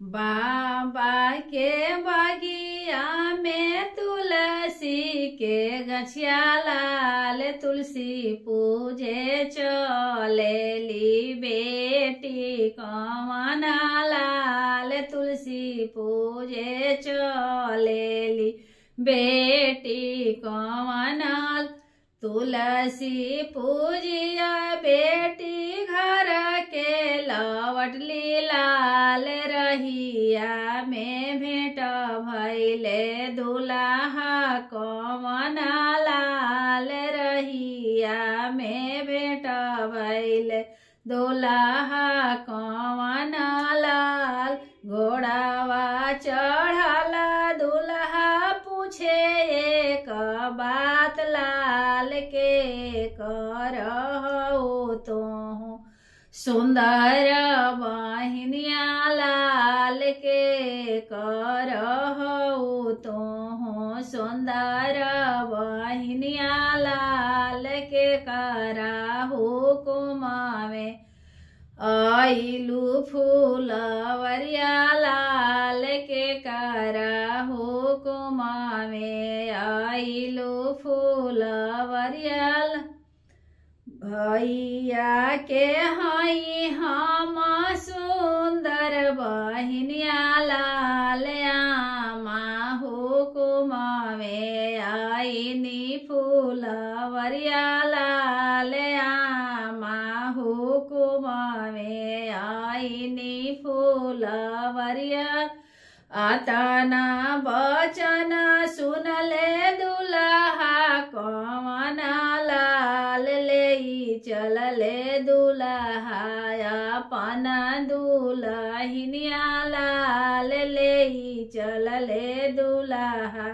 बाबा के बगिया में तुलसी के गछिया लाल, तुलसी पूजे चलेली बेटी कवना लाल, तुलसी पूजे चलेली बेटी कवना। तुलसी पूजिया बेटी घर के लवटली लाल, रहिया में भेंट भैले दुल्हा कवना लाल, रहिया में भेंट भैले दुल्हा कवना लाल। घोड़ावा चढ़ला दुल्हा पूछे एक बात लाल, के करहु तोहू सुंदर बहिनिया लाल, के करहु तोहू सुंदर बहिनिया लाल, के कराहु कुमावे आइलू फूलवरिया लाल, के कराहु कुमावे आइलू फूलवरिया। भैया के हई हम सुंदर बहिनिया लाल, आमा हुकुमावे आईनी फूलवरिया लाल, आमा हुकुमावे आईनी फूलवरिया। आतना बचन सुनले दुल्हा कवना लाल, ले चलले दुल्हा अपन दुल्हिनिया लाल, ले चलले दुल्हा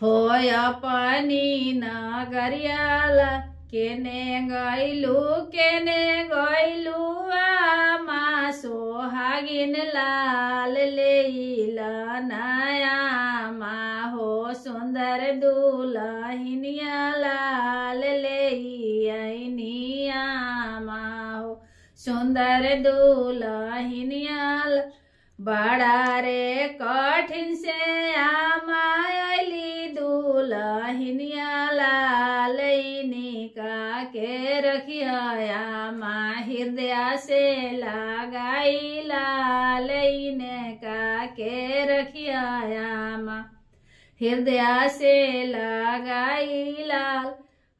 हो अपनी नगरिया। केने गैलू आमा सोहागिन लाल, लेला नया मा हो सुंदर दुल्हिनिया लाल, लेनिया मा हो सुंदर दुल्हिनिया। बड़ा रे कठिन से आमा अली दुल्हिनिया लाल, इनिका के रखिया आमा हृदय से लगाई लाल, इनका के रखिया आमा हृदय से लगाई लाल।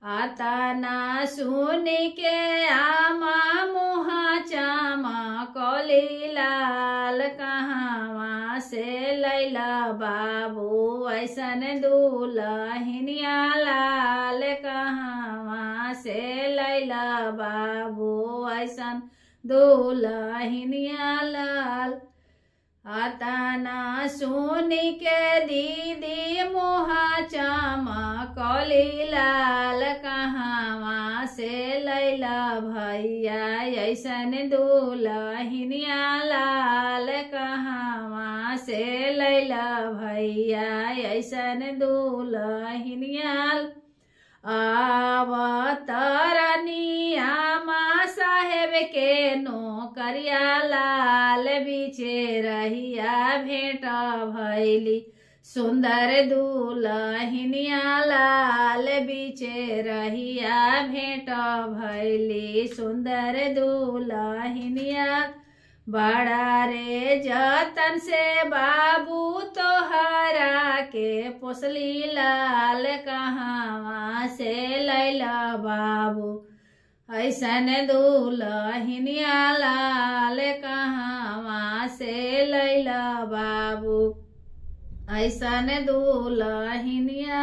आता ना सुन के आमा मुहा चामा कली लाल, कहाँ से लैला बाबू ऐसन दुल्हिनिया लाल, कहाँ से लैला बाबू ऐसन दुल्हिनिया लाल। आता ना सुन के दीदी मुहा चामा कली लाल, कहाँ से लैला भैया ऐसन दुल्हिनिया लाल, कहाँ से लैला भैया ऐसन दुल्हिनिया। आवतरनी आमा साहेब के नौकरिया लाल, बीचे रहिया भेंट भैली सुंदर दुल्हिनिया लाल, बीचे रहिया भेंट भैली सुंदर दुल्हिनिया। बड़ा रे जतन से बाबू तोहरा के पोसली लाल, कहाँ से लैला बाबू ऐसन दुल्हिनिया लाल, कहाँ से लैला बाबू ऐसन दुल्हिनिया।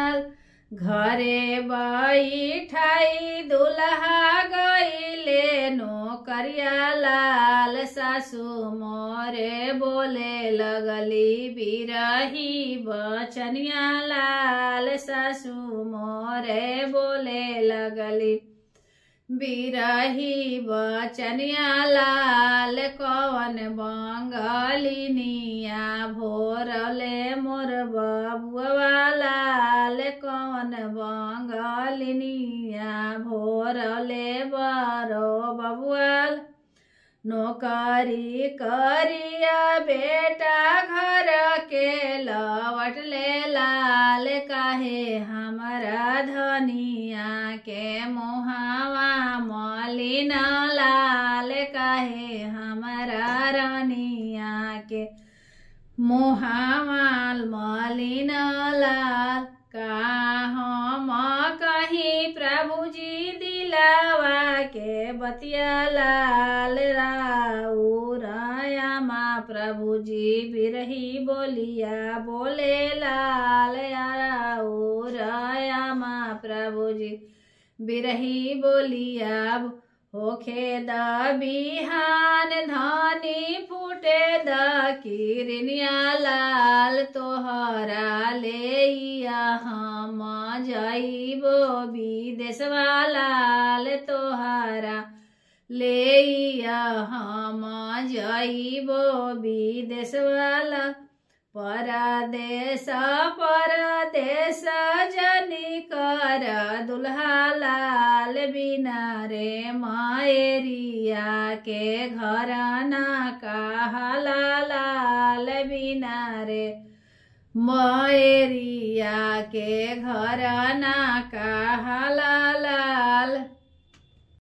घरे बैठाई दुल्हा गईले नौकरिया लाल, सासू मोरे बोले लगली बिरही बचनिया लाल, सासू मोरे बोले लगली बिरही बचनिया लाल। कवन बंगलिनिया भोरले मोर बबुआ लाल, कवन बंगलिनिया भोरले बरो बबुआ। नौकरी करिया बेटा घर के लवट ले लाल काहे हमरा धनिया के मुहावा मलिन लाल काहे हमरा रनिया के मुहावा मलिन लाल का हम कहीं प्रभु जी दिलावा के बतिया लाल राउरायामा प्रभु जी बिरही बोलिया बोले लाल राउरायामा प्रभु जी बिरही बोलिया होखे द बिहान धानी फूटे द किरनिया लाल तोहरा लेइया हम जाइबो विदेशवा लाल तोहरा लेइया हम जाइबो विदेशवा लाल परदेश परदेश जनी कर दुल्हा लाल बिना रे मायरिया के घर ना कहला लाल बिना रे मायरिया के घर ना कहला लाल।